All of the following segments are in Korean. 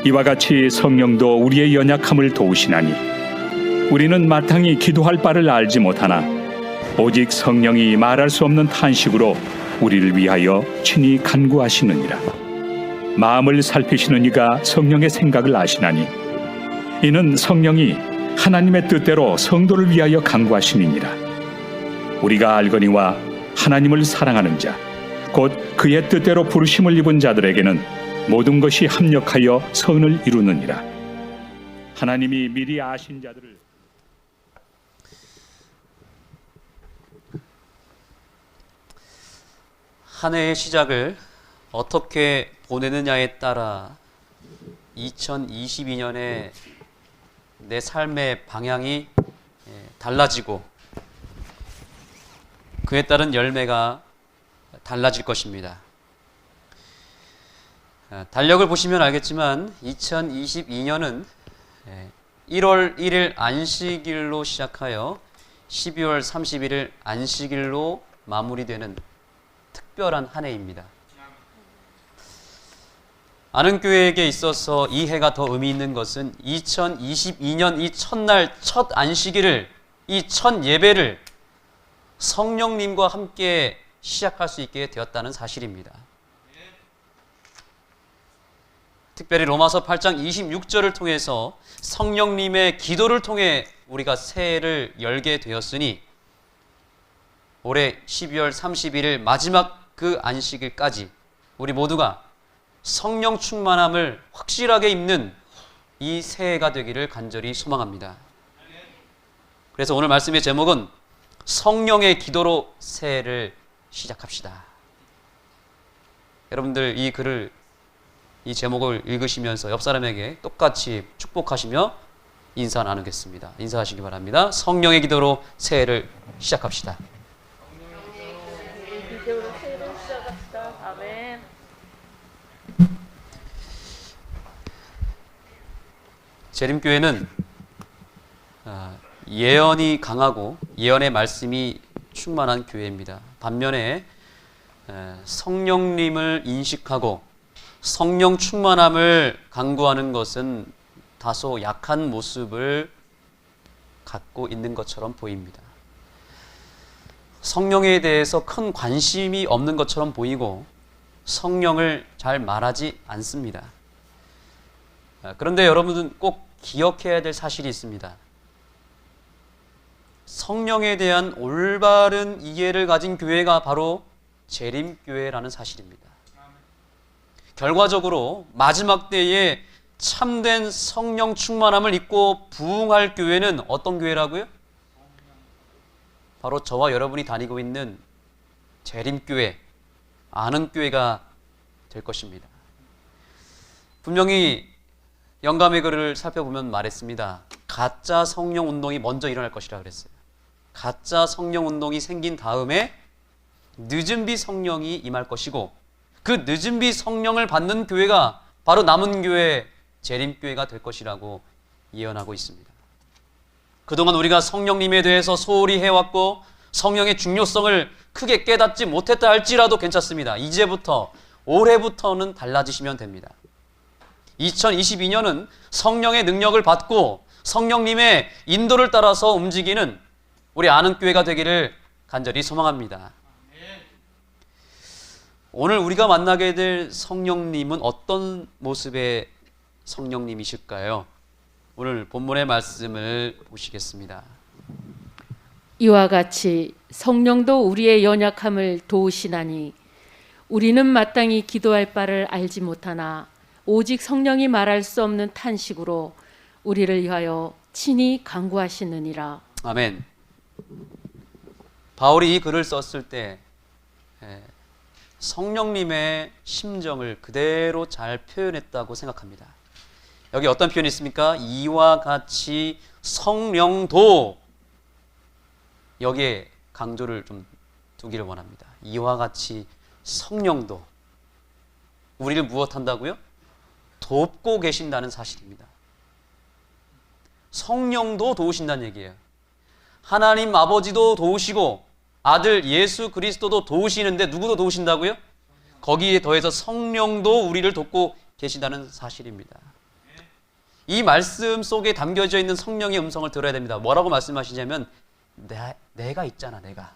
이와 같이 성령도 우리의 연약함을 도우시나니 우리는 마땅히 기도할 바를 알지 못하나 오직 성령이 말할 수 없는 탄식으로 우리를 위하여 친히 간구하시느니라. 마음을 살피시는 이가 성령의 생각을 아시나니 이는 성령이 하나님의 뜻대로 성도를 위하여 간구하심이니라. 우리가 알거니와 하나님을 사랑하는 자 곧 그의 뜻대로 부르심을 입은 자들에게는 모든 것이 합력하여 선을 이루느니라. 하나님이 미리 아신 자들을 한 해의 시작을 어떻게 보내느냐에 따라 2022년에 내 삶의 방향이 달라지고 그에 따른 열매가 달라질 것입니다. 달력을 보시면 알겠지만 2022년은 1월 1일 안식일로 시작하여 12월 31일 안식일로 마무리되는 특별한 한 해입니다. 아는 교회에게 있어서 이 해가 더 의미 있는 것은 2022년 이 첫날 첫 안식일을, 이 첫 예배를 성령님과 함께 시작할 수 있게 되었다는 사실입니다. 특별히 로마서 8장 26절을 통해서 성령님의 기도를 통해 우리가 새해를 열게 되었으니 올해 12월 31일 마지막 그 안식일까지 우리 모두가 성령 충만함을 확실하게 입는 이 새해가 되기를 간절히 소망합니다. 그래서 오늘 말씀의 제목은 성령의 기도로 새해를 시작합시다. 여러분들 이 제목을 읽으시면서 옆 사람에게 똑같이 축복하시며 인사 나누겠습니다. 인사하시기 바랍니다. 성령의 기도로 새해를 시작합시다. 성령의 기도로 새해를 시작합시다. 아멘. 재림교회는 예언이 강하고 예언의 말씀이 충만한 교회입니다. 반면에 성령님을 인식하고 성령 충만함을 강구하는 것은 다소 약한 모습을 갖고 있는 것처럼 보입니다. 성령에 대해서 큰 관심이 없는 것처럼 보이고 성령을 잘 말하지 않습니다. 그런데 여러분은 꼭 기억해야 될 사실이 있습니다. 성령에 대한 올바른 이해를 가진 교회가 바로 재림교회라는 사실입니다. 결과적으로 마지막 때에 참된 성령 충만함을 입고 부흥할 교회는 어떤 교회라고요? 바로 저와 여러분이 다니고 있는 재림교회, 아는 교회가 될 것입니다. 분명히 영감의 글을 살펴보면 말했습니다. 가짜 성령 운동이 먼저 일어날 것이라 그랬어요. 가짜 성령 운동이 생긴 다음에 늦은 비 성령이 임할 것이고 그 늦은 비 성령을 받는 교회가 바로 남은 교회, 재림교회가 될 것이라고 예언하고 있습니다. 그동안 우리가 성령님에 대해서 소홀히 해왔고 성령의 중요성을 크게 깨닫지 못했다 할지라도 괜찮습니다. 이제부터, 올해부터는 달라지시면 됩니다. 2022년은 성령의 능력을 받고 성령님의 인도를 따라서 움직이는 우리 아는 교회가 되기를 간절히 소망합니다. 오늘 우리가 만나게 될 성령님은 어떤 모습의 성령님이실까요? 오늘 본문의 말씀을 보시겠습니다. 이와 같이 성령도 우리의 연약함을 도우시나니 우리는 마땅히 기도할 바를 알지 못하나 오직 성령이 말할 수 없는 탄식으로 우리를 위하여 친히 간구하시느니라. 아멘. 바울이 이 글을 썼을 때 성령님의 심정을 그대로 잘 표현했다고 생각합니다. 여기 어떤 표현이 있습니까? 이와 같이 성령도, 여기에 강조를 좀 두기를 원합니다. 이와 같이 성령도 우리를 무엇한다고요? 돕고 계신다는 사실입니다. 성령도 도우신다는 얘기예요. 하나님 아버지도 도우시고 아들 예수 그리스도도 도우시는데 누구도 도우신다고요? 거기에 더해서 성령도 우리를 돕고 계신다는 사실입니다. 이 말씀 속에 담겨져 있는 성령의 음성을 들어야 됩니다. 뭐라고 말씀하시냐면 내가 있잖아, 내가.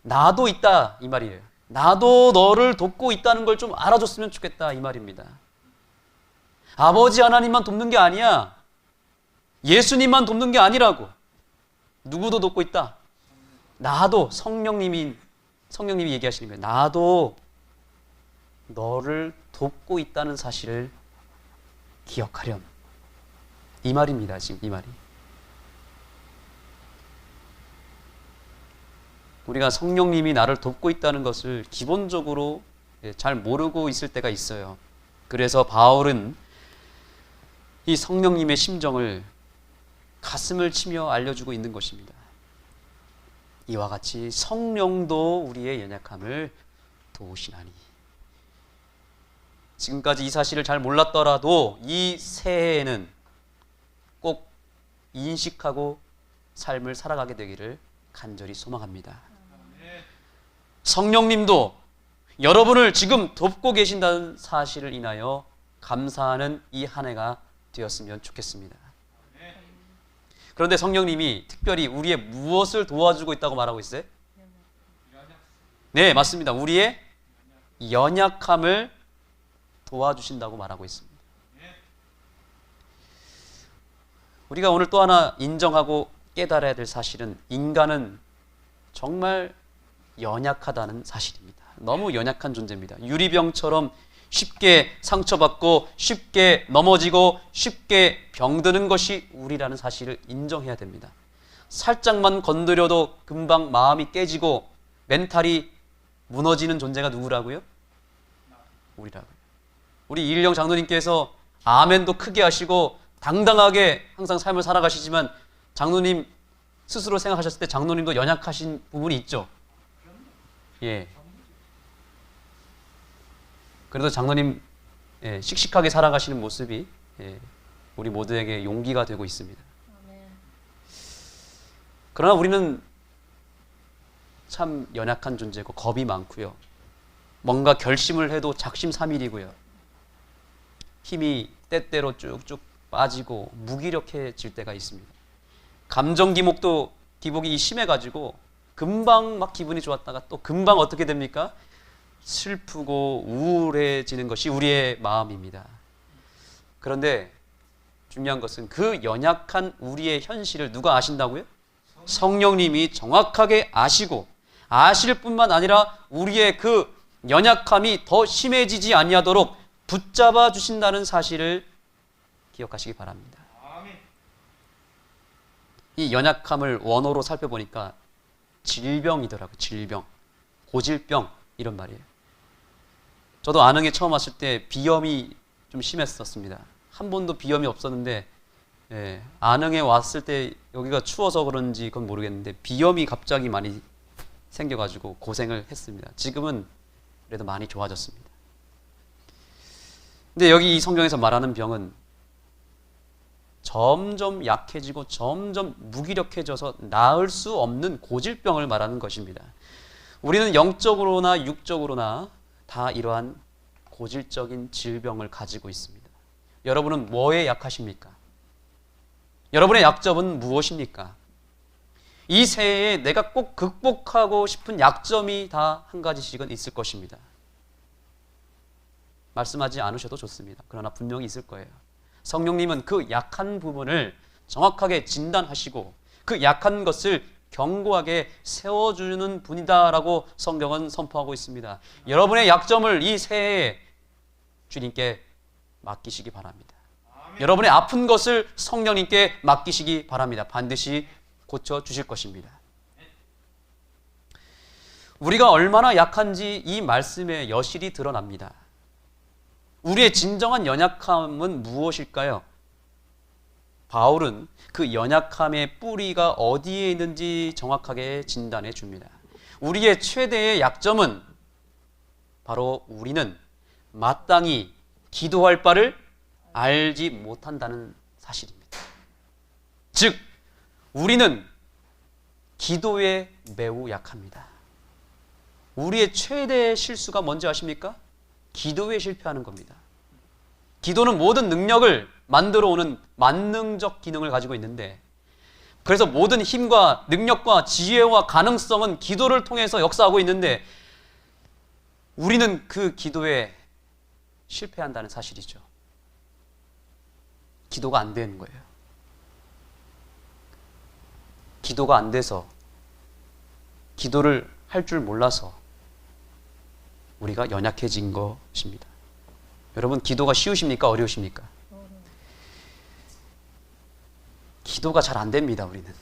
나도 있다 이 말이에요. 나도 너를 돕고 있다는 걸 좀 알아줬으면 좋겠다 이 말입니다. 아버지 하나님만 돕는 게 아니야. 예수님만 돕는 게 아니라고. 누구도 돕고 있다. 나도 성령님이 얘기하시는 거예요. 나도 너를 돕고 있다는 사실을 기억하렴. 이 말입니다. 지금 이 말이. 우리가 성령님이 나를 돕고 있다는 것을 기본적으로 잘 모르고 있을 때가 있어요. 그래서 바울은 이 성령님의 심정을 가슴을 치며 알려주고 있는 것입니다. 이와 같이 성령도 우리의 연약함을 도우시나니. 지금까지 이 사실을 잘 몰랐더라도 이 새해에는 꼭 인식하고 삶을 살아가게 되기를 간절히 소망합니다. 성령님도 여러분을 지금 돕고 계신다는 사실을 인하여 감사하는 이 한 해가 되었으면 좋겠습니다. 그런데 성령님이 특별히 우리의 무엇을 도와주고 있다고 말하고 있어요? 네, 맞습니다. 우리의 연약함을 도와주신다고 말하고 있습니다. 우리가 오늘 또 하나 인정하고 깨달아야 될 사실은 인간은 정말 연약하다는 사실입니다. 너무 연약한 존재입니다. 유리병처럼 쉽게 상처받고 쉽게 넘어지고 쉽게 병드는 것이 우리라는 사실을 인정해야 됩니다. 살짝만 건드려도 금방 마음이 깨지고 멘탈이 무너지는 존재가 누구라고요? 우리라고요. 우리 이일영 장로님께서 아멘도 크게 하시고 당당하게 항상 삶을 살아가시지만 장로님 스스로 생각하셨을 때 장로님도 연약하신 부분이 있죠. 예. 그래도 장로님 씩씩하게 살아가시는 모습이 우리 모두에게 용기가 되고 있습니다. 그러나 우리는 참 연약한 존재고 겁이 많고요. 뭔가 결심을 해도 작심삼일이고요. 힘이 때때로 쭉쭉 빠지고 무기력해질 때가 있습니다. 감정 기복이 심해가지고 금방 막 기분이 좋았다가 또 금방 어떻게 됩니까? 슬프고 우울해지는 것이 우리의 마음입니다. 그런데 중요한 것은 그 연약한 우리의 현실을 누가 아신다고요? 성령님이 정확하게 아시고 아실 뿐만 아니라 우리의 그 연약함이 더 심해지지 아니하도록 붙잡아 주신다는 사실을 기억하시기 바랍니다. 이 연약함을 원어로 살펴보니까 질병이더라고요. 질병, 고질병 이런 말이에요. 저도 안흥에 처음 왔을 때 비염이 좀 심했었습니다. 한 번도 비염이 없었는데 안흥에 왔을 때 여기가 추워서 그런지 그건 모르겠는데 비염이 갑자기 많이 생겨가지고 고생을 했습니다. 지금은 그래도 많이 좋아졌습니다. 근데 여기 이 성경에서 말하는 병은 점점 약해지고 점점 무기력해져서 나을 수 없는 고질병을 말하는 것입니다. 우리는 영적으로나 육적으로나 다 이러한 고질적인 질병을 가지고 있습니다. 여러분은 뭐에 약하십니까? 여러분의 약점은 무엇입니까? 이 새해에 내가 꼭 극복하고 싶은 약점이 다 한 가지씩은 있을 것입니다. 말씀하지 않으셔도 좋습니다. 그러나 분명히 있을 거예요. 성령님은 그 약한 부분을 정확하게 진단하시고 그 약한 것을 견고하게 세워주는 분이다라고 성경은 선포하고 있습니다. 여러분의 약점을 이 새해에 주님께 맡기시기 바랍니다. 여러분의 아픈 것을 성령님께 맡기시기 바랍니다. 반드시 고쳐주실 것입니다. 우리가 얼마나 약한지 이 말씀에 여실히 드러납니다. 우리의 진정한 연약함은 무엇일까요? 바울은 그 연약함의 뿌리가 어디에 있는지 정확하게 진단해 줍니다. 우리의 최대의 약점은 바로 우리는 마땅히 기도할 바를 알지 못한다는 사실입니다. 즉, 우리는 기도에 매우 약합니다. 우리의 최대의 실수가 뭔지 아십니까? 기도에 실패하는 겁니다. 기도는 모든 능력을 만들어 오는 만능적 기능을 가지고 있는데, 그래서 모든 힘과 능력과 지혜와 가능성은 기도를 통해서 역사하고 있는데 우리는 그 기도에 실패한다는 사실이죠. 기도가 안 되는 거예요. 기도가 안 돼서, 기도를 할 줄 몰라서 우리가 연약해진 것입니다. 여러분, 기도가 쉬우십니까? 어려우십니까? 기도가 잘 안 됩니다, 우리는.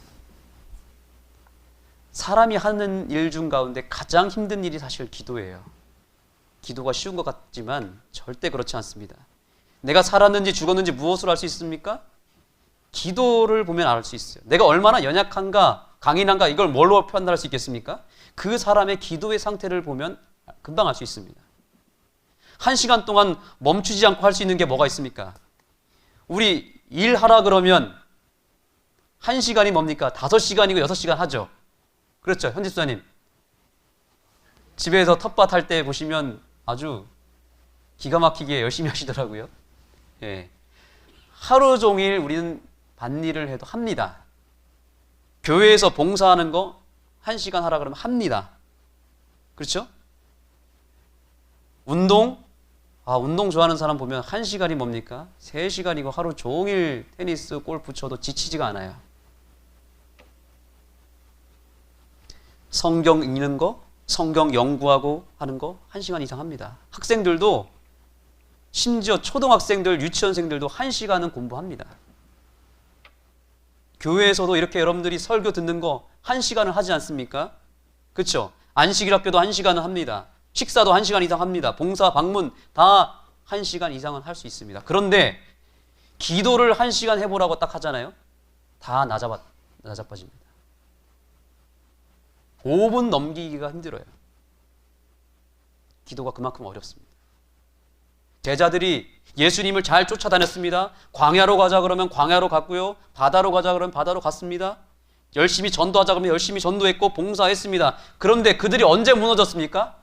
사람이 하는 일 중 가운데 가장 힘든 일이 사실 기도예요. 기도가 쉬운 것 같지만 절대 그렇지 않습니다. 내가 살았는지 죽었는지 무엇으로 알 수 있습니까? 기도를 보면 알 수 있어요. 내가 얼마나 연약한가, 강인한가, 이걸 뭘로 판단할 수 있겠습니까? 그 사람의 기도의 상태를 보면 금방 알 수 있습니다. 1시간 동안 멈추지 않고 할 수 있는 게 뭐가 있습니까? 우리 일하라 그러면 1시간이 뭡니까? 5시간이고 6시간 하죠. 그렇죠, 현 집사님. 집에서 텃밭 할 때 보시면 아주 기가 막히게 열심히 하시더라고요. 예. 하루 종일 우리는 밭일을 해도 합니다. 교회에서 봉사하는 거 1시간 하라 그러면 합니다. 그렇죠? 운동 좋아하는 사람 보면 1시간이 뭡니까? 3시간이고 하루 종일 테니스, 골프 쳐도 지치지가 않아요. 성경 읽는 거, 성경 연구하고 하는 거 1시간 이상 합니다. 학생들도, 심지어 초등학생들, 유치원생들도 1시간은 공부합니다. 교회에서도 이렇게 여러분들이 설교 듣는 거 1시간을 하지 않습니까? 그렇죠? 안식일 학교도 1시간은 합니다. 식사도 1시간 이상 합니다. 봉사, 방문 다 1시간 이상은 할 수 있습니다. 그런데 기도를 1시간 해보라고 딱 하잖아요. 다 낮아빠집니다. 5분 넘기기가 힘들어요. 기도가 그만큼 어렵습니다. 제자들이 예수님을 잘 쫓아다녔습니다. 광야로 가자 그러면 광야로 갔고요. 바다로 가자 그러면 바다로 갔습니다. 열심히 전도하자 그러면 열심히 전도했고 봉사했습니다. 그런데 그들이 언제 무너졌습니까?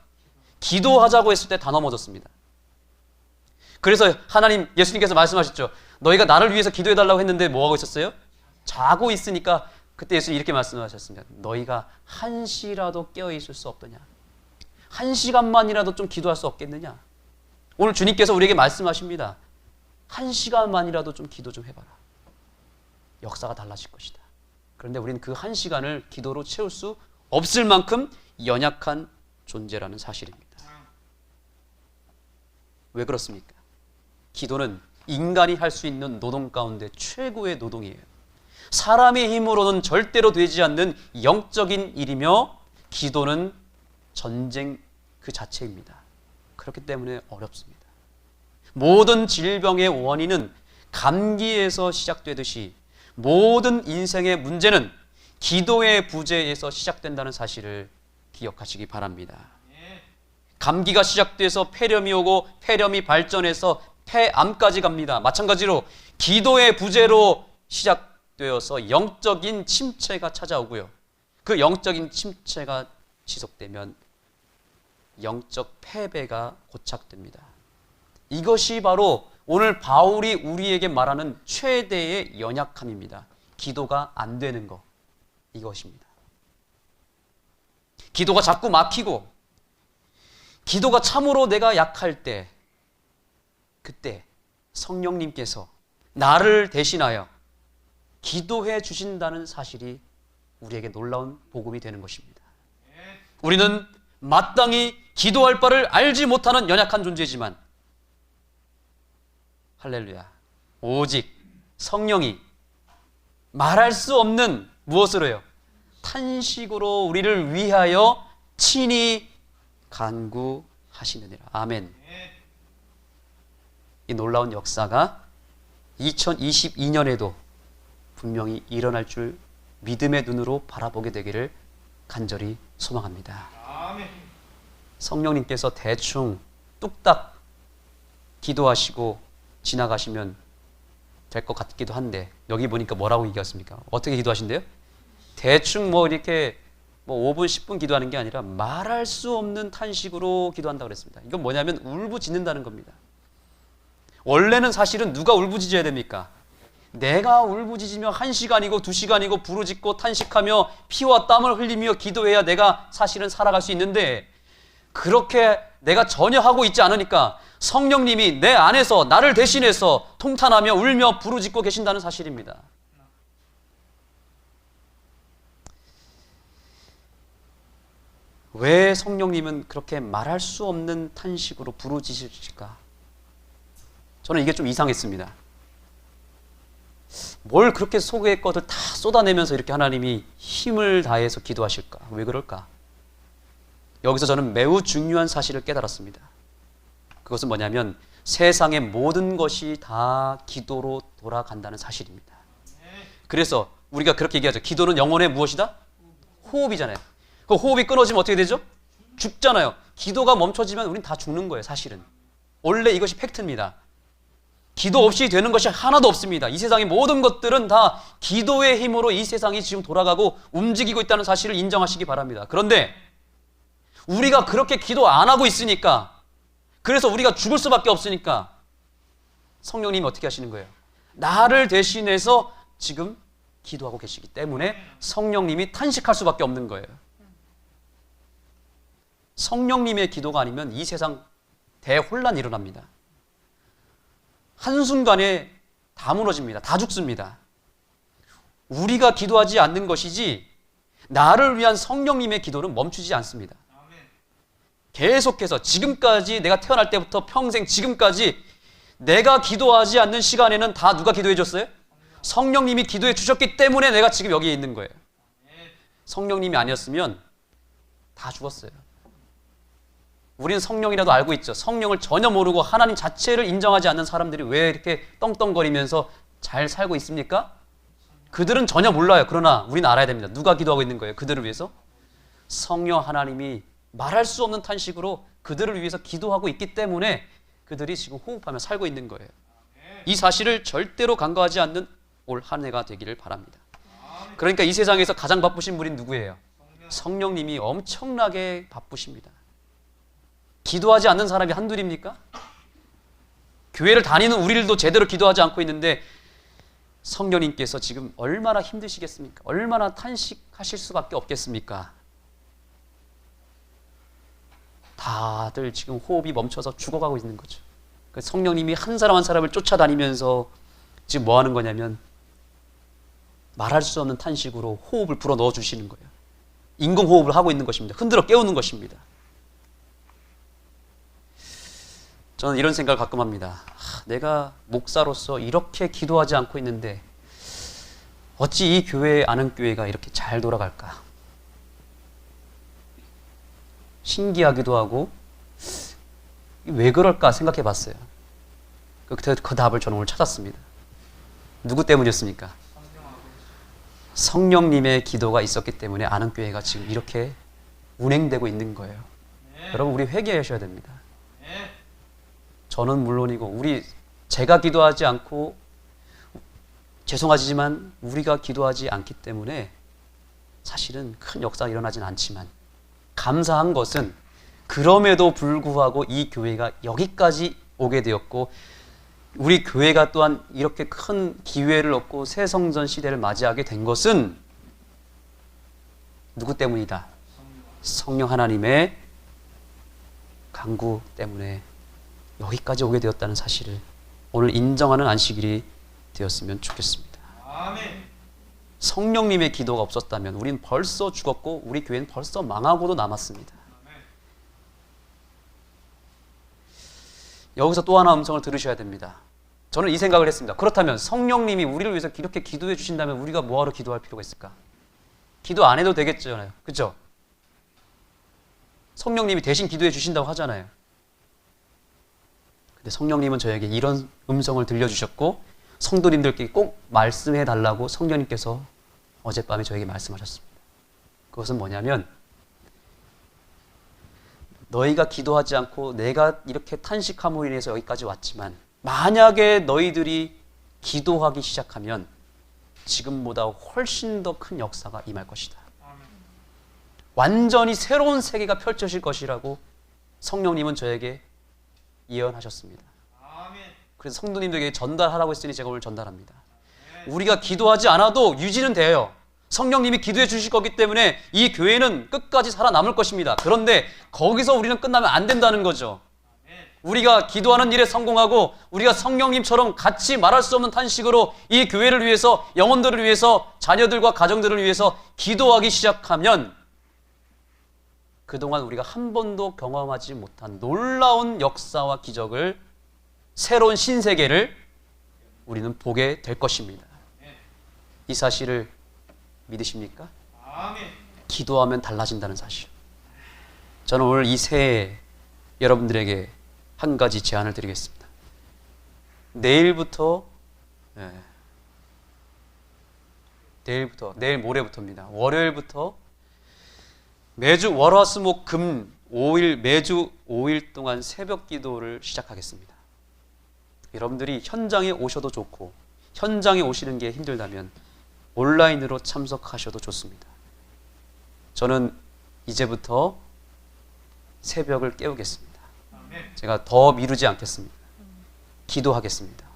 기도하자고 했을 때 다 넘어졌습니다. 그래서 예수님께서 말씀하셨죠. 너희가 나를 위해서 기도해달라고 했는데 뭐하고 있었어요? 자고 있으니까. 그때 예수님이 이렇게 말씀하셨습니다. 너희가 1시라도 깨어있을 수 없더냐? 1시간만이라도 좀 기도할 수 없겠느냐? 오늘 주님께서 우리에게 말씀하십니다. 1시간만이라도 좀 기도 좀 해봐라. 역사가 달라질 것이다. 그런데 우리는 그 1시간을 기도로 채울 수 없을 만큼 연약한 존재라는 사실입니다. 왜 그렇습니까? 기도는 인간이 할 수 있는 노동 가운데 최고의 노동이에요. 사람의 힘으로는 절대로 되지 않는 영적인 일이며 기도는 전쟁 그 자체입니다. 그렇기 때문에 어렵습니다. 모든 질병의 원인은 감기에서 시작되듯이 모든 인생의 문제는 기도의 부재에서 시작된다는 사실을 기억하시기 바랍니다. 감기가 시작돼서 폐렴이 오고 폐렴이 발전해서 폐암까지 갑니다. 마찬가지로 기도의 부재로 시작되어서 영적인 침체가 찾아오고요. 그 영적인 침체가 지속되면 영적 패배가 고착됩니다. 이것이 바로 오늘 바울이 우리에게 말하는 최대의 연약함입니다. 기도가 안 되는 것, 이것입니다. 기도가 자꾸 막히고 기도가 참으로 내가 약할 때, 그때 성령님께서 나를 대신하여 기도해 주신다는 사실이 우리에게 놀라운 복음이 되는 것입니다. 우리는 마땅히 기도할 바를 알지 못하는 연약한 존재지만 할렐루야, 오직 성령이 말할 수 없는 무엇으로요? 탄식으로 우리를 위하여 친히 간구하시느니라. 아멘. 이 놀라운 역사가 2022년에도 분명히 일어날 줄 믿음의 눈으로 바라보게 되기를 간절히 소망합니다. 아멘. 성령님께서 대충 뚝딱 기도하시고 지나가시면 될 것 같기도 한데 여기 보니까 뭐라고 얘기했습니까? 어떻게 기도하신대요? 대충 이렇게 5분 10분 기도하는 게 아니라 말할 수 없는 탄식으로 기도한다고 그랬습니다. 이건 뭐냐면 울부짖는다는 겁니다. 원래는 사실은 누가 울부짖어야 됩니까? 내가 울부짖으며 1시간이고 2시간이고 부르짖고 탄식하며 피와 땀을 흘리며 기도해야 내가 사실은 살아갈 수 있는데, 그렇게 내가 전혀 하고 있지 않으니까 성령님이 내 안에서 나를 대신해서 통탄하며 울며 부르짖고 계신다는 사실입니다. 왜 성령님은 그렇게 말할 수 없는 탄식으로 부르짖으실까? 저는 이게 좀 이상했습니다. 뭘 그렇게 속의 것을 다 쏟아내면서 이렇게 하나님이 힘을 다해서 기도하실까? 왜 그럴까? 여기서 저는 매우 중요한 사실을 깨달았습니다. 그것은 뭐냐면 세상의 모든 것이 다 기도로 돌아간다는 사실입니다. 그래서 우리가 그렇게 얘기하죠. 기도는 영혼의 무엇이다? 호흡이잖아요. 그 호흡이 끊어지면 어떻게 되죠? 죽잖아요. 기도가 멈춰지면 우린 다 죽는 거예요, 사실은. 원래 이것이 팩트입니다. 기도 없이 되는 것이 하나도 없습니다. 이 세상의 모든 것들은 다 기도의 힘으로 이 세상이 지금 돌아가고 움직이고 있다는 사실을 인정하시기 바랍니다. 그런데 우리가 그렇게 기도 안 하고 있으니까, 그래서 우리가 죽을 수밖에 없으니까 성령님이 어떻게 하시는 거예요? 나를 대신해서 지금 기도하고 계시기 때문에 성령님이 탄식할 수밖에 없는 거예요. 성령님의 기도가 아니면 이 세상 대혼란이 일어납니다. 한순간에 다 무너집니다. 다 죽습니다. 우리가 기도하지 않는 것이지 나를 위한 성령님의 기도는 멈추지 않습니다. 계속해서 지금까지, 내가 태어날 때부터 평생 지금까지 내가 기도하지 않는 시간에는 다 누가 기도해 줬어요? 성령님이 기도해 주셨기 때문에 내가 지금 여기에 있는 거예요. 성령님이 아니었으면 다 죽었어요. 우리는 성령이라도 알고 있죠. 성령을 전혀 모르고 하나님 자체를 인정하지 않는 사람들이 왜 이렇게 떵떵거리면서 잘 살고 있습니까? 그들은 전혀 몰라요. 그러나 우리는 알아야 됩니다. 누가 기도하고 있는 거예요? 그들을 위해서? 성령 하나님이 말할 수 없는 탄식으로 그들을 위해서 기도하고 있기 때문에 그들이 지금 호흡하며 살고 있는 거예요. 이 사실을 절대로 간과하지 않는 올 한 해가 되기를 바랍니다. 그러니까 이 세상에서 가장 바쁘신 분이 누구예요? 성령님이 엄청나게 바쁘십니다. 기도하지 않는 사람이 한둘입니까? 교회를 다니는 우리들도 제대로 기도하지 않고 있는데 성령님께서 지금 얼마나 힘드시겠습니까? 얼마나 탄식하실 수밖에 없겠습니까? 다들 지금 호흡이 멈춰서 죽어가고 있는 거죠. 성령님이 한 사람 한 사람을 쫓아다니면서 지금 뭐 하는 거냐면 말할 수 없는 탄식으로 호흡을 불어 넣어 주시는 거예요. 인공호흡을 하고 있는 것입니다. 흔들어 깨우는 것입니다. 저는 이런 생각을 가끔 합니다. 내가 목사로서 이렇게 기도하지 않고 있는데 어찌 이 교회, 아는 교회가 이렇게 잘 돌아갈까? 신기하기도 하고 왜 그럴까 생각해 봤어요. 그 답을 저는 오늘 찾았습니다. 누구 때문이었습니까? 성령님의 기도가 있었기 때문에 아는 교회가 지금 이렇게 운행되고 있는 거예요. 여러분, 우리 회개하셔야 됩니다. 저는 물론이고 제가 기도하지 않고, 죄송하지만 우리가 기도하지 않기 때문에 사실은 큰 역사가 일어나진 않지만 감사한 것은 그럼에도 불구하고 이 교회가 여기까지 오게 되었고 우리 교회가 또한 이렇게 큰 기회를 얻고 새 성전 시대를 맞이하게 된 것은 누구 때문이다? 성령 하나님의 간구 때문에 여기까지 오게 되었다는 사실을 오늘 인정하는 안식일이 되었으면 좋겠습니다. 아멘. 성령님의 기도가 없었다면 우리는 벌써 죽었고 우리 교회는 벌써 망하고도 남았습니다. 여기서 또 하나 음성을 들으셔야 됩니다. 저는 이 생각을 했습니다. 그렇다면 성령님이 우리를 위해서 이렇게 기도해 주신다면 우리가 뭐하러 기도할 필요가 있을까? 기도 안 해도 되겠잖아요. 그렇죠? 성령님이 대신 기도해 주신다고 하잖아요. 근데 성령님은 저에게 이런 음성을 들려주셨고 성도님들께 꼭 말씀해 달라고 성령님께서 어젯밤에 저에게 말씀하셨습니다. 그것은 뭐냐면 너희가 기도하지 않고 내가 이렇게 탄식함으로 인해서 여기까지 왔지만 만약에 너희들이 기도하기 시작하면 지금보다 훨씬 더 큰 역사가 임할 것이다. 완전히 새로운 세계가 펼쳐질 것이라고 성령님은 저에게 예언하셨습니다. 그래서 성도님들에게 전달하라고 했으니 제가 오늘 전달합니다. 우리가 기도하지 않아도 유지는 돼요. 성령님이 기도해 주실 거기 때문에 이 교회는 끝까지 살아남을 것입니다. 그런데 거기서 우리는 끝나면 안 된다는 거죠. 우리가 기도하는 일에 성공하고 우리가 성령님처럼 같이 말할 수 없는 탄식으로 이 교회를 위해서, 영혼들을 위해서, 자녀들과 가정들을 위해서 기도하기 시작하면 그동안 우리가 한 번도 경험하지 못한 놀라운 역사와 기적을, 새로운 신세계를 우리는 보게 될 것입니다. 이 사실을 믿으십니까? 기도하면 달라진다는 사실. 저는 오늘 이 새해 여러분들에게 한 가지 제안을 드리겠습니다. 내일부터, 내일 모레부터입니다. 월요일부터 매주 월화수목금 5일, 매주 5일 동안 새벽 기도를 시작하겠습니다. 여러분들이 현장에 오셔도 좋고 현장에 오시는 게 힘들다면 온라인으로 참석하셔도 좋습니다. 저는 이제부터 새벽을 깨우겠습니다. 제가 더 미루지 않겠습니다. 기도하겠습니다.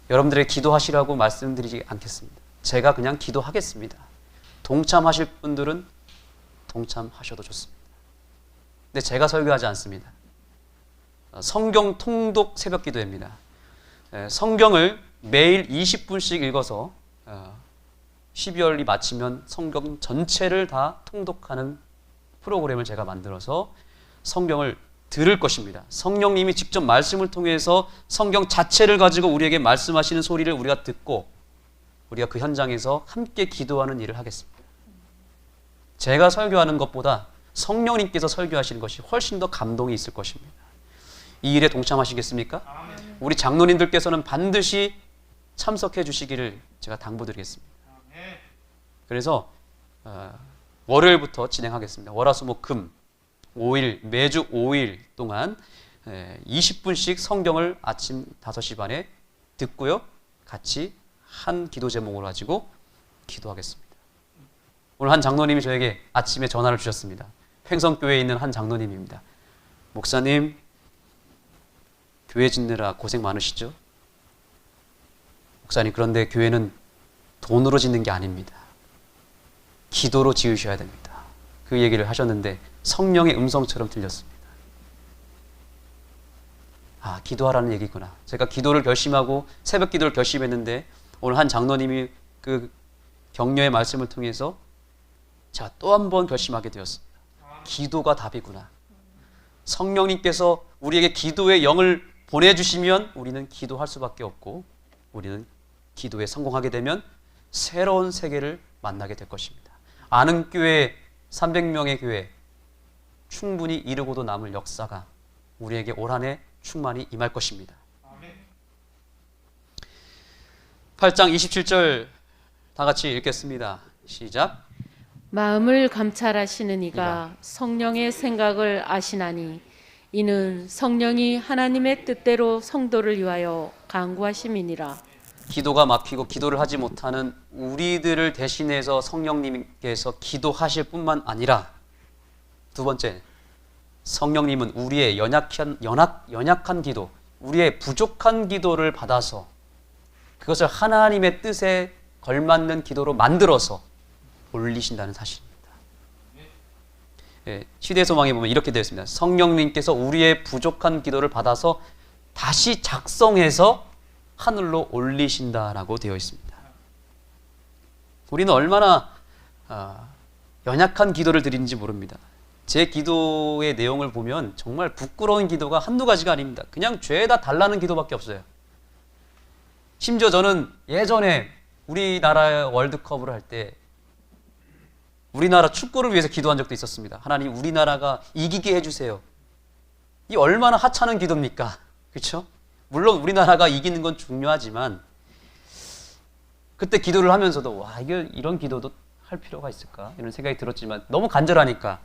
여러분들의 기도하시라고 말씀드리지 않겠습니다. 제가 그냥 기도하겠습니다. 동참하실 분들은 동참하셔도 좋습니다. 근데 제가 설교하지 않습니다. 성경 통독 새벽 기도회입니다. 성경을 매일 20분씩 읽어서 12월이 마치면 성경 전체를 다 통독하는 프로그램을 제가 만들어서 성경을 들을 것입니다. 성령님이 직접 말씀을 통해서 성경 자체를 가지고 우리에게 말씀하시는 소리를 우리가 듣고 우리가 그 현장에서 함께 기도하는 일을 하겠습니다. 제가 설교하는 것보다 성령님께서 설교하시는 것이 훨씬 더 감동이 있을 것입니다. 이 일에 동참하시겠습니까? 우리 장로님들께서는 반드시 참석해 주시기를 제가 당부드리겠습니다. 그래서 월요일부터 진행하겠습니다. 월화수목금 5일, 매주 5일 동안 20분씩 성경을 아침 5시 반에 듣고요. 같이 한 기도 제목을 가지고 기도하겠습니다. 오늘 한 장로님이 저에게 아침에 전화를 주셨습니다. 횡성교회에 있는 한 장로님입니다. 목사님, 교회 짓느라 고생 많으시죠? 목사님, 그런데 교회는 돈으로 짓는 게 아닙니다. 기도로 지으셔야 됩니다. 그 얘기를 하셨는데 성령의 음성처럼 들렸습니다. 아, 기도하라는 얘기구나. 제가 기도를 결심하고 새벽 기도를 결심했는데 오늘 한 장로님이 그 격려의 말씀을 통해서 제가 또 한 번 결심하게 되었습니다. 기도가 답이구나. 성령님께서 우리에게 기도의 영을 보내주시면 우리는 기도할 수밖에 없고 우리는 기도에 성공하게 되면 새로운 세계를 만나게 될 것입니다. 아는 교회, 300명의 교회, 충분히 이루고도 남을 역사가 우리에게 올 한 해 충만히 임할 것입니다. 8장 27절 다 같이 읽겠습니다. 시작. 마음을 감찰하시는 이가 성령의 생각을 아시나니 이는 성령이 하나님의 뜻대로 성도를 위하여 간구하심이니라. 기도가 막히고 기도를 하지 못하는 우리들을 대신해서 성령님께서 기도하실 뿐만 아니라 두 번째, 성령님은 우리의 연약한 기도, 우리의 부족한 기도를 받아서 그것을 하나님의 뜻에 걸맞는 기도로 만들어서 올리신다는 사실입니다. 시대소망에 보면 이렇게 되어 있습니다. 성령님께서 우리의 부족한 기도를 받아서 다시 작성해서 하늘로 올리신다라고 되어 있습니다. 우리는 얼마나 연약한 기도를 드리는지 모릅니다. 제 기도의 내용을 보면 정말 부끄러운 기도가 한두 가지가 아닙니다. 그냥 죄에다 달라는 기도밖에 없어요. 심지어 저는 예전에 우리나라 월드컵을 할 때 우리나라 축구를 위해서 기도한 적도 있었습니다. 하나님, 우리나라가 이기게 해주세요. 이 얼마나 하찮은 기도입니까? 그렇죠? 물론 우리나라가 이기는 건 중요하지만 그때 기도를 하면서도 와, 이런 기도도 할 필요가 있을까? 이런 생각이 들었지만 너무 간절하니까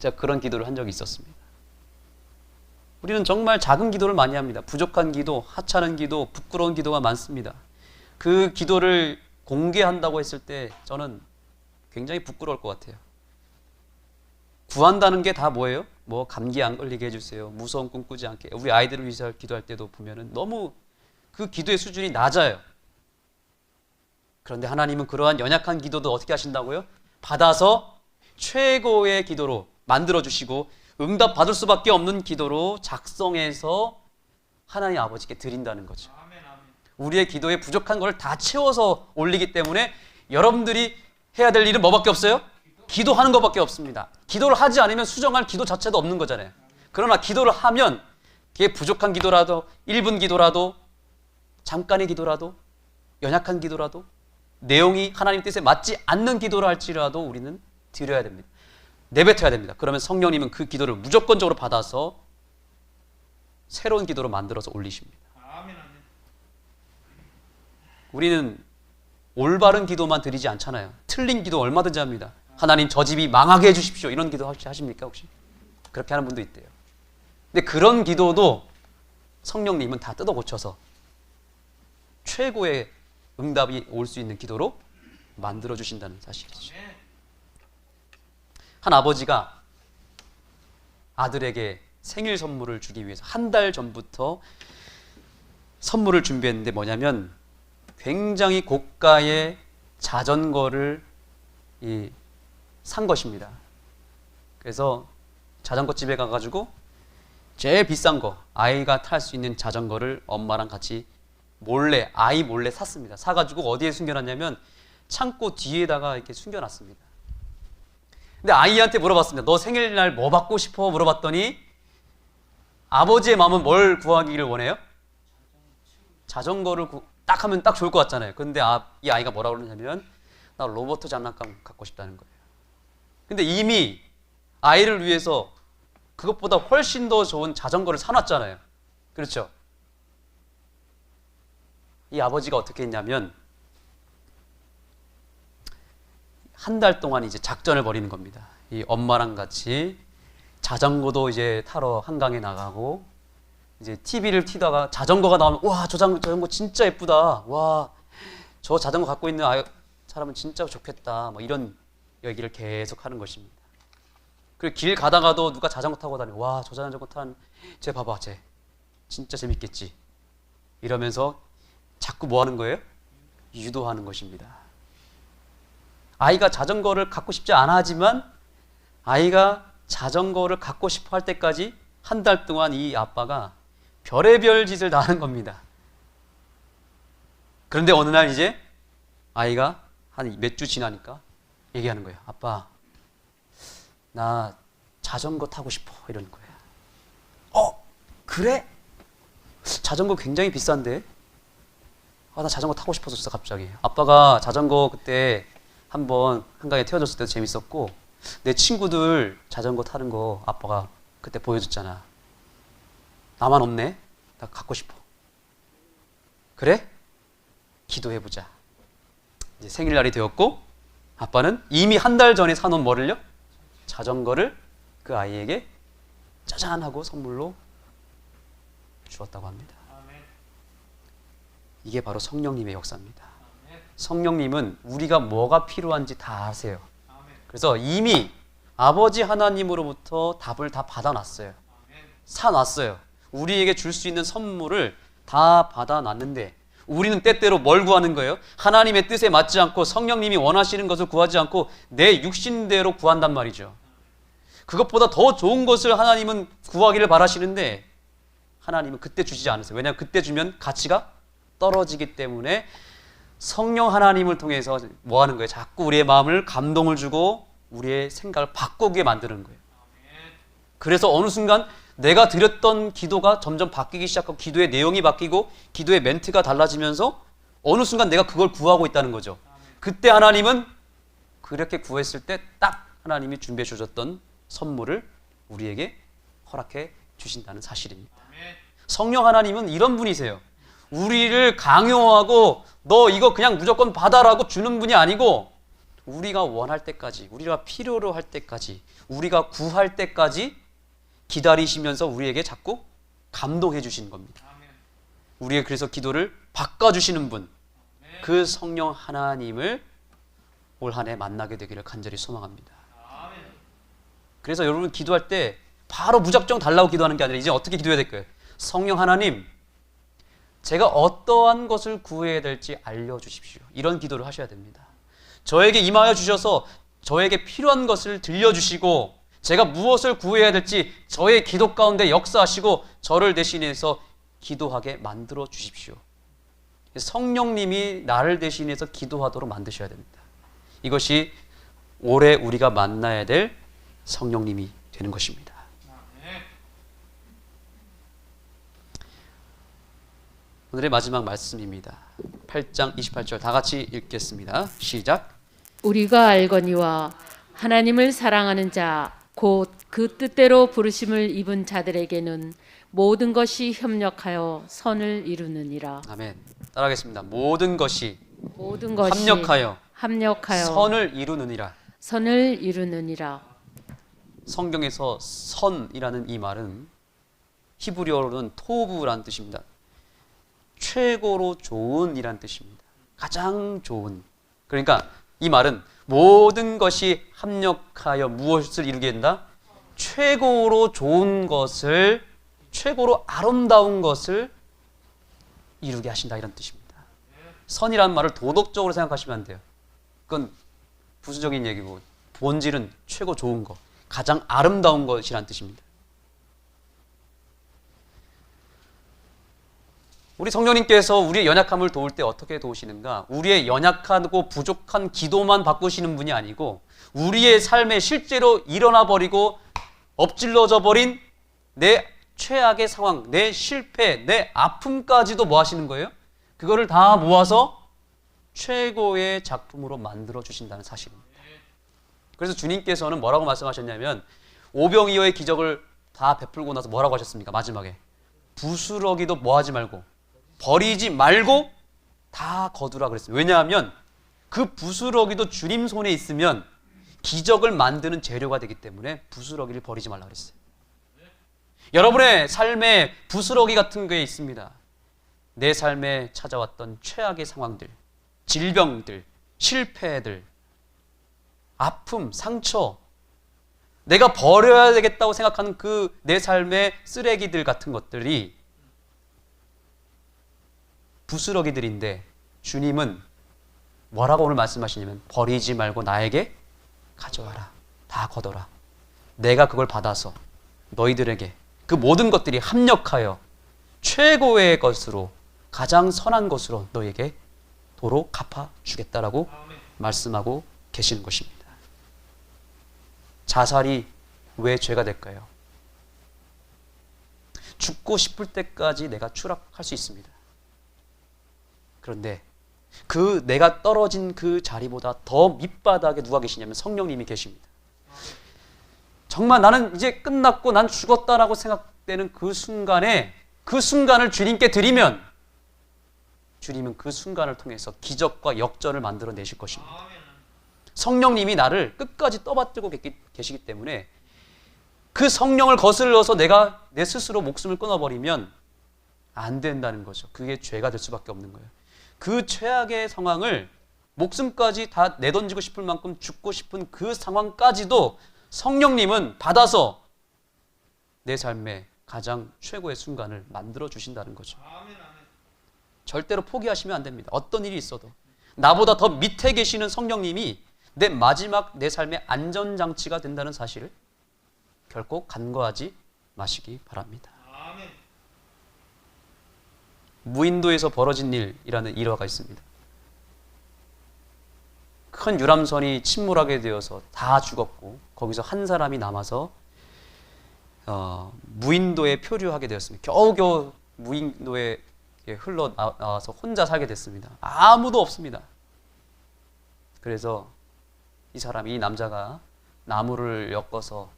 제가 그런 기도를 한 적이 있었습니다. 우리는 정말 작은 기도를 많이 합니다. 부족한 기도, 하찮은 기도, 부끄러운 기도가 많습니다. 그 기도를 공개한다고 했을 때 저는 굉장히 부끄러울 것 같아요. 구한다는 게 다 뭐예요? 뭐 감기 안 걸리게 해주세요. 무서운 꿈 꾸지 않게. 우리 아이들을 위해서 기도할 때도 보면은 너무 그 기도의 수준이 낮아요. 그런데 하나님은 그러한 연약한 기도도 어떻게 하신다고요? 받아서 최고의 기도로 만들어주시고 응답 받을 수밖에 없는 기도로 작성해서 하나님 아버지께 드린다는 거죠. 우리의 기도에 부족한 걸 다 채워서 올리기 때문에 여러분들이 해야 될 일은 뭐밖에 없어요? 기도하는 것밖에 없습니다. 기도를 하지 않으면 수정할 기도 자체도 없는 거잖아요. 그러나 기도를 하면 그게 부족한 기도라도 1분 기도라도 잠깐의 기도라도 연약한 기도라도 내용이 하나님 뜻에 맞지 않는 기도를 할지라도 우리는 드려야 됩니다. 내뱉어야 됩니다. 그러면 성령님은 그 기도를 무조건적으로 받아서 새로운 기도로 만들어서 올리십니다. 우리는 올바른 기도만 드리지 않잖아요. 틀린 기도 얼마든지 합니다. 하나님 저 집이 망하게 해주십시오. 이런 기도 하십니까 혹시? 그렇게 하는 분도 있대요. 근데 그런 기도도 성령님은 다 뜯어 고쳐서 최고의 응답이 올 수 있는 기도로 만들어 주신다는 사실이죠. 한 아버지가 아들에게 생일 선물을 주기 위해서 한 달 전부터 선물을 준비했는데 뭐냐면 굉장히 고가의 자전거를 산 것입니다. 그래서 자전거 집에 가가지고 제일 비싼 거, 아이가 탈 수 있는 자전거를 엄마랑 같이 몰래, 아이 몰래 샀습니다. 사가지고 어디에 숨겨놨냐면 창고 뒤에다가 이렇게 숨겨놨습니다. 근데 아이한테 물어봤습니다. 너 생일날 뭐 받고 싶어? 물어봤더니 아버지의 마음은 뭘 구하기를 원해요? 자전거를 딱 하면 딱 좋을 것 같잖아요. 근데 이 아이가 뭐라고 그러냐면 나 로봇 장난감 갖고 싶다는 거예요. 근데 이미 아이를 위해서 그것보다 훨씬 더 좋은 자전거를 사놨잖아요. 그렇죠? 이 아버지가 어떻게 했냐면 한 달 동안 이제 작전을 벌이는 겁니다. 이 엄마랑 같이 자전거도 이제 타러 한강에 나가고 이제 TV를 튀다가 자전거가 나오면 와, 저 자전거 진짜 예쁘다. 와, 저 자전거 갖고 있는 사람은 진짜 좋겠다. 뭐 이런 얘기를 계속 하는 것입니다. 그리고 길 가다가도 누가 자전거 타고 다니고 와, 저 자전거 탄 쟤 봐봐, 쟤 진짜 재밌겠지. 이러면서 자꾸 뭐 하는 거예요? 유도하는 것입니다. 아이가 자전거를 갖고 싶지 않아 하지만 아이가 자전거를 갖고 싶어 할 때까지 한 달 동안 이 아빠가 별의별 짓을 다 하는 겁니다. 그런데 어느 날 이제 아이가 한 몇 주 지나니까 얘기하는 거예요. 아빠, 나 자전거 타고 싶어. 이러는 거예요. 그래? 자전거 굉장히 비싼데? 나 자전거 타고 싶어졌어 갑자기. 아빠가 자전거 그때 한번 한강에 태워줬을 때도 재밌었고 내 친구들 자전거 타는 거 아빠가 그때 보여줬잖아. 나만 없네? 나 갖고 싶어. 그래? 기도해보자. 이제 생일날이 되었고 아빠는 이미 한 달 전에 사놓은 뭐를요? 자전거를 그 아이에게 짜잔 하고 선물로 주었다고 합니다. 이게 바로 성령님의 역사입니다. 성령님은 우리가 뭐가 필요한지 다 아세요. 그래서 이미 아버지 하나님으로부터 답을 다 받아놨어요. 사놨어요. 우리에게 줄 수 있는 선물을 다 받아놨는데 우리는 때때로 뭘 구하는 거예요? 하나님의 뜻에 맞지 않고 성령님이 원하시는 것을 구하지 않고 내 육신대로 구한단 말이죠. 그것보다 더 좋은 것을 하나님은 구하기를 바라시는데 하나님은 그때 주시지 않으세요. 왜냐하면 그때 주면 가치가 떨어지기 때문에 성령 하나님을 통해서 뭐 하는 거예요? 자꾸 우리의 마음을 감동을 주고 우리의 생각을 바꾸게 만드는 거예요. 그래서 어느 순간 내가 드렸던 기도가 점점 바뀌기 시작하고 기도의 내용이 바뀌고 기도의 멘트가 달라지면서 어느 순간 내가 그걸 구하고 있다는 거죠. 그때 하나님은 그렇게 구했을 때 딱 하나님이 준비해 주셨던 선물을 우리에게 허락해 주신다는 사실입니다. 성령 하나님은 이런 분이세요. 우리를 강요하고 너 이거 그냥 무조건 받아라고 주는 분이 아니고 우리가 원할 때까지, 우리가 필요로 할 때까지, 우리가 구할 때까지 기다리시면서 우리에게 자꾸 감동해 주시는 겁니다. 우리의 그래서 기도를 바꿔주시는 분, 그 성령 하나님을 올 한 해 만나게 되기를 간절히 소망합니다. 그래서 여러분 기도할 때 바로 무작정 달라고 기도하는 게 아니라 이제 어떻게 기도해야 될까요? 성령 하나님, 제가 어떠한 것을 구해야 될지 알려주십시오. 이런 기도를 하셔야 됩니다. 저에게 임하여 주셔서 저에게 필요한 것을 들려주시고 제가 무엇을 구해야 될지 저의 기도 가운데 역사하시고 저를 대신해서 기도하게 만들어 주십시오. 성령님이 나를 대신해서 기도하도록 만드셔야 됩니다. 이것이 올해 우리가 만나야 될 성령님이 되는 것입니다. 오늘의 마지막 말씀입니다. 8장 28절 다 같이 읽겠습니다. 시작. 우리가 알거니와 하나님을 사랑하는 자 곧 그 뜻대로 부르심을 입은 자들에게는 모든 것이 협력하여 선을 이루느니라. 아멘. 따라하겠습니다. 모든 것이 합력하여 선을 이루느니라. 선을 이루느니라. 성경에서 선이라는 이 말은 히브리어로는 토브라는 뜻입니다. 최고로 좋은이란 뜻입니다. 가장 좋은. 그러니까 이 말은 모든 것이 합력하여 무엇을 이루게 된다? 최고로 좋은 것을, 최고로 아름다운 것을 이루게 하신다, 이런 뜻입니다. 선이라는 말을 도덕적으로 생각하시면 안 돼요. 그건 부수적인 얘기고 본질은 최고 좋은 것, 가장 아름다운 것이란 뜻입니다. 우리 성령님께서 우리의 연약함을 도울 때 어떻게 도우시는가? 우리의 연약하고 부족한 기도만 바꾸시는 분이 아니고 우리의 삶에 실제로 일어나 버리고 엎질러져 버린 내 최악의 상황, 내 실패, 내 아픔까지도 뭐 하시는 거예요? 그거를 다 모아서 최고의 작품으로 만들어 주신다는 사실입니다. 그래서 주님께서는 뭐라고 말씀하셨냐면 오병이어의 기적을 다 베풀고 나서 뭐라고 하셨습니까? 마지막에 부스러기도 뭐 하지 말고 버리지 말고 다 거두라 그랬어요. 왜냐하면 그 부스러기도 주님 손에 있으면 기적을 만드는 재료가 되기 때문에 부스러기를 버리지 말라 그랬어요. 여러분의 삶에 부스러기 같은 게 있습니다. 내 삶에 찾아왔던 최악의 상황들, 질병들, 실패들, 아픔, 상처, 내가 버려야 되겠다고 생각하는 그 내 삶의 쓰레기들 같은 것들이 부스러기들인데 주님은 뭐라고 오늘 말씀하시냐면 버리지 말고 나에게 가져와라. 다 걷어라. 내가 그걸 받아서 너희들에게 그 모든 것들이 합력하여 최고의 것으로 가장 선한 것으로 너에게 도로 갚아주겠다라고 말씀하고 계시는 것입니다. 자살이 왜 죄가 될까요? 죽고 싶을 때까지 내가 추락할 수 있습니다. 그런데 그 내가 떨어진 그 자리보다 더 밑바닥에 누가 계시냐면 성령님이 계십니다. 정말 나는 이제 끝났고 난 죽었다라고 생각되는 그 순간에 그 순간을 주님께 드리면 주님은 그 순간을 통해서 기적과 역전을 만들어내실 것입니다. 성령님이 나를 끝까지 떠받들고 계시기 때문에 그 성령을 거슬러서 내가 내 스스로 목숨을 끊어버리면 안 된다는 거죠. 그게 죄가 될 수밖에 없는 거예요. 그 최악의 상황을 목숨까지 다 내던지고 싶을 만큼 죽고 싶은 그 상황까지도 성령님은 받아서 내 삶의 가장 최고의 순간을 만들어 주신다는 거죠. 절대로 포기하시면 안 됩니다. 어떤 일이 있어도 나보다 더 밑에 계시는 성령님이 내 마지막 내 삶의 안전장치가 된다는 사실을 결코 간과하지 마시기 바랍니다. 무인도에서 벌어진 일이라는 일화가 있습니다. 큰 유람선이 침몰하게 되어서 다 죽었고 거기서 한 사람이 남아서 무인도에 표류하게 되었습니다. 겨우겨우 무인도에 흘러나와서 혼자 살게 됐습니다. 아무도 없습니다. 그래서 이 남자가 나무를 엮어서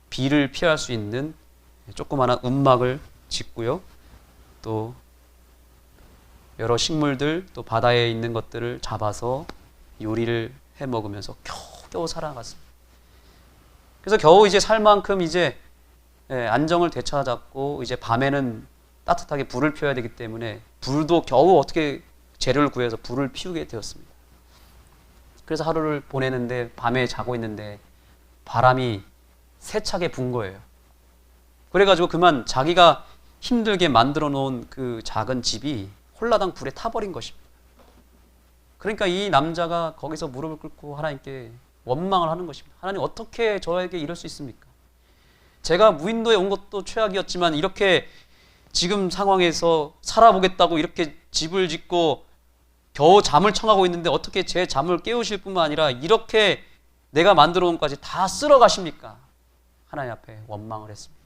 비를 피할 수 있는 조그마한 움막을 짓고요. 또 여러 식물들, 또 바다에 있는 것들을 잡아서 요리를 해 먹으면서 겨우 살아갔습니다. 그래서 겨우 이제 살 만큼 이제 안정을 되찾았고 이제 밤에는 따뜻하게 불을 피워야 되기 때문에 불도 겨우 어떻게 재료를 구해서 불을 피우게 되었습니다. 그래서 하루를 보내는데 밤에 자고 있는데 바람이 세차게 분 거예요. 그래가지고 그만 자기가 힘들게 만들어 놓은 그 작은 집이 홀라당 불에 타버린 것입니다. 그러니까 이 남자가 거기서 무릎을 꿇고 하나님께 원망을 하는 것입니다. 하나님, 어떻게 저에게 이럴 수 있습니까? 제가 무인도에 온 것도 최악이었지만 이렇게 지금 상황에서 살아보겠다고 이렇게 집을 짓고 겨우 잠을 청하고 있는데 어떻게 제 잠을 깨우실 뿐만 아니라 이렇게 내가 만들어 놓은 것까지 다 쓸어 가십니까? 하나님 앞에 원망을 했습니다.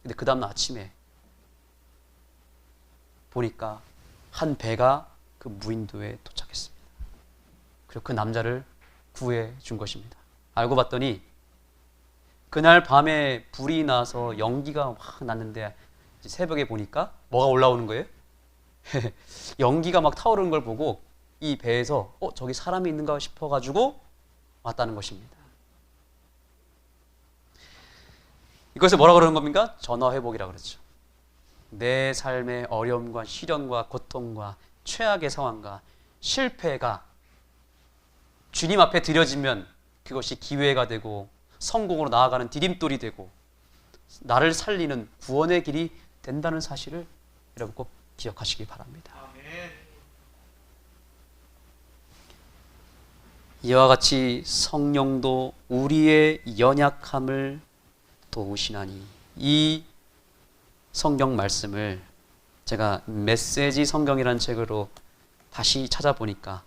근데 그 다음날 아침에 보니까 한 배가 그 무인도에 도착했습니다. 그리고 그 남자를 구해 준 것입니다. 알고 봤더니 그날 밤에 불이 나서 연기가 확 났는데 새벽에 보니까 뭐가 올라오는 거예요? 연기가 막 타오르는 걸 보고 이 배에서 저기 사람이 있는가 싶어가지고 왔다는 것입니다. 이것을 뭐라 그러는 겁니까? 전화회복이라고 그러죠. 내 삶의 어려움과 시련과 고통과 최악의 상황과 실패가 주님 앞에 드려지면 그것이 기회가 되고 성공으로 나아가는 디딤돌이 되고 나를 살리는 구원의 길이 된다는 사실을 여러분 꼭 기억하시기 바랍니다. 이와 같이 성령도 우리의 연약함을 도우시나니, 이 성경 말씀을 제가 메시지 성경이라는 책으로 다시 찾아보니까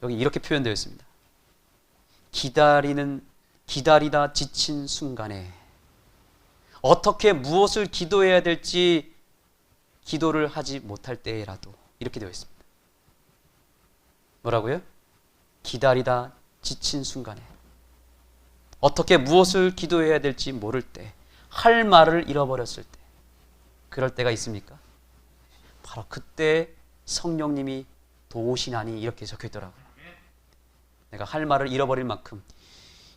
여기 이렇게 표현되어 있습니다. 기다리다 지친 순간에 어떻게 무엇을 기도해야 될지 기도를 하지 못할 때라도, 이렇게 되어 있습니다. 뭐라고요? 기다리다 지친 순간에 어떻게 무엇을 기도해야 될지 모를 때, 할 말을 잃어버렸을 때, 그럴 때가 있습니까? 바로 그때 성령님이 도우시나니 이렇게 적혀 있더라고요. 내가 할 말을 잃어버릴 만큼,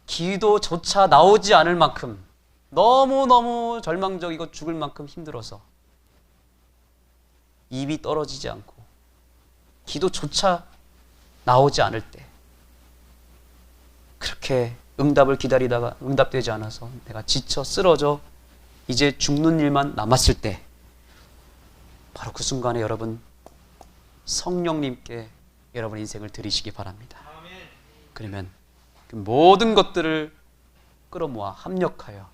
기도조차 나오지 않을 만큼, 너무너무 절망적이고 죽을 만큼 힘들어서 입이 떨어지지 않고 기도조차 나오지 않을 때, 그렇게 응답을 기다리다가 응답되지 않아서 내가 지쳐 쓰러져 이제 죽는 일만 남았을 때, 바로 그 순간에 여러분 성령님께 여러분 인생을 드리시기 바랍니다. 그러면 그 모든 것들을 끌어모아 합력하여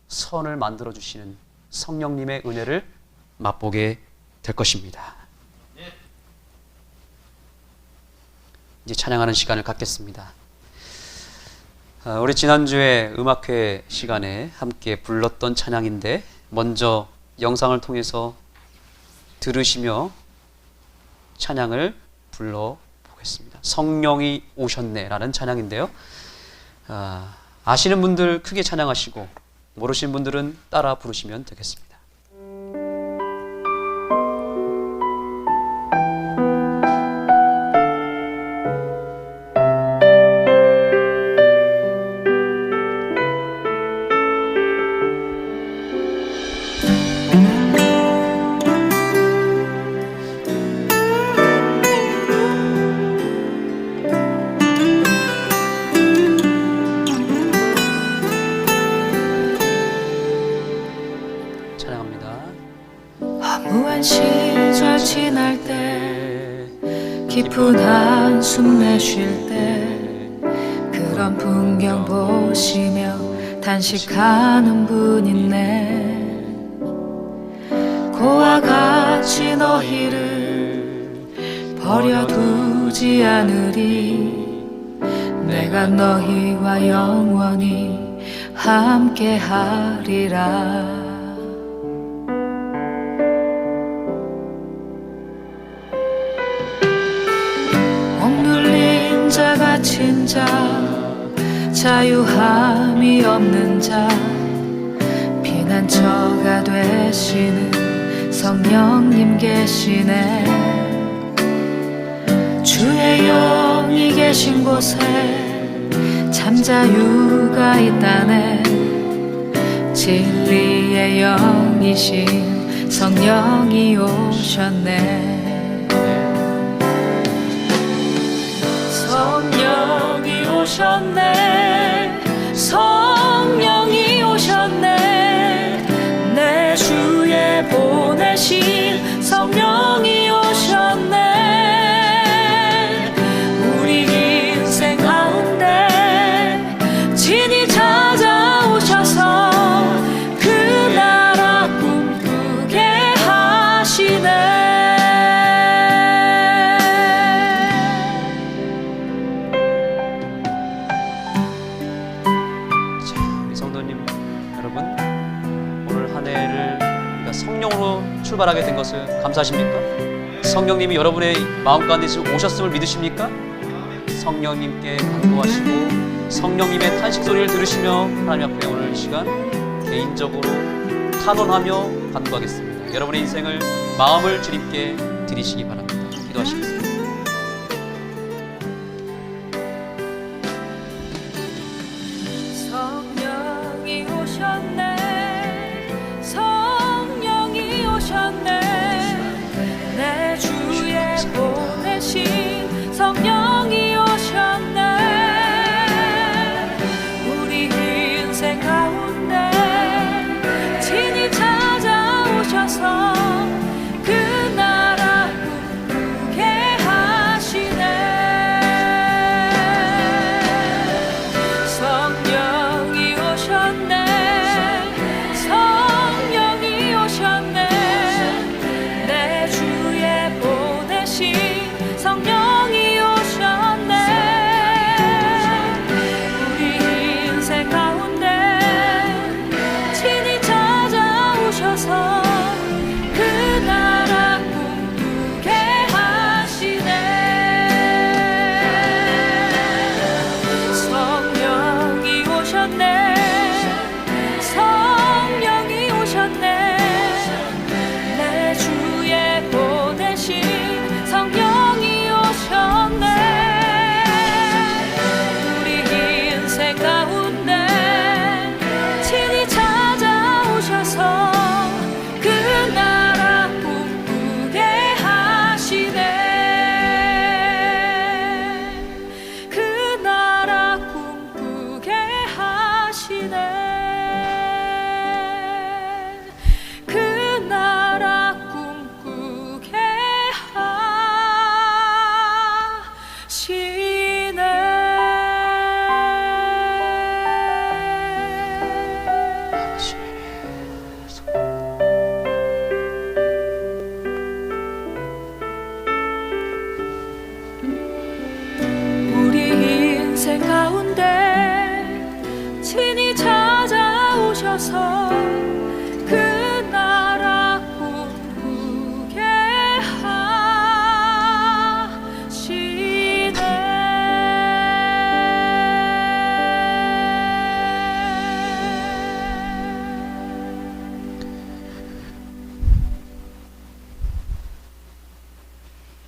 선을 만들어 주시는 성령님의 은혜를 맛보게 될 것입니다. 이제 찬양하는 시간을 갖겠습니다. 우리 지난주에 음악회 시간에 함께 불렀던 찬양인데, 먼저 영상을 통해서 들으시며 찬양을 불러보겠습니다. 성령이 오셨네 라는 찬양인데요, 아시는 분들 크게 찬양하시고 모르시는 분들은 따라 부르시면 되겠습니다. 무한 시절 지날 때, 깊은 한숨 내쉴 때, 그런 풍경 보시며 단식하는 분 있네. 고와 같이 너희를 버려두지 않으리. 내가 너희와 영원히 함께하리라. 갇힌 자, 자유함이 없는 자, 피난처가 되시는 성령님 계시네. 주의 영이 계신 곳에 잠자유가 있다네. 진리의 영이신 성령이 오셨네. 성령이 오셨네. 성령이 오셨네. 내 주에 보내신 성령이 오셨네. 우리 인생 가운데 친히 찾아오셔서 그 나라 꿈꾸게 하시네. 성도님 여러분, 오늘 한 해를 우리가 성령으로 출발하게 된 것을 감사하십니까? 성령님이 여러분의 마음 가운데 지금 오셨음을 믿으십니까? 성령님께 간구하시고 성령님의 탄식 소리를 들으시며 하나님 앞에 오늘 이 시간 개인적으로 탄원하며 간구하겠습니다. 여러분의 인생을 마음을 주님께 드리시기 바랍니다. 기도하시겠습니다.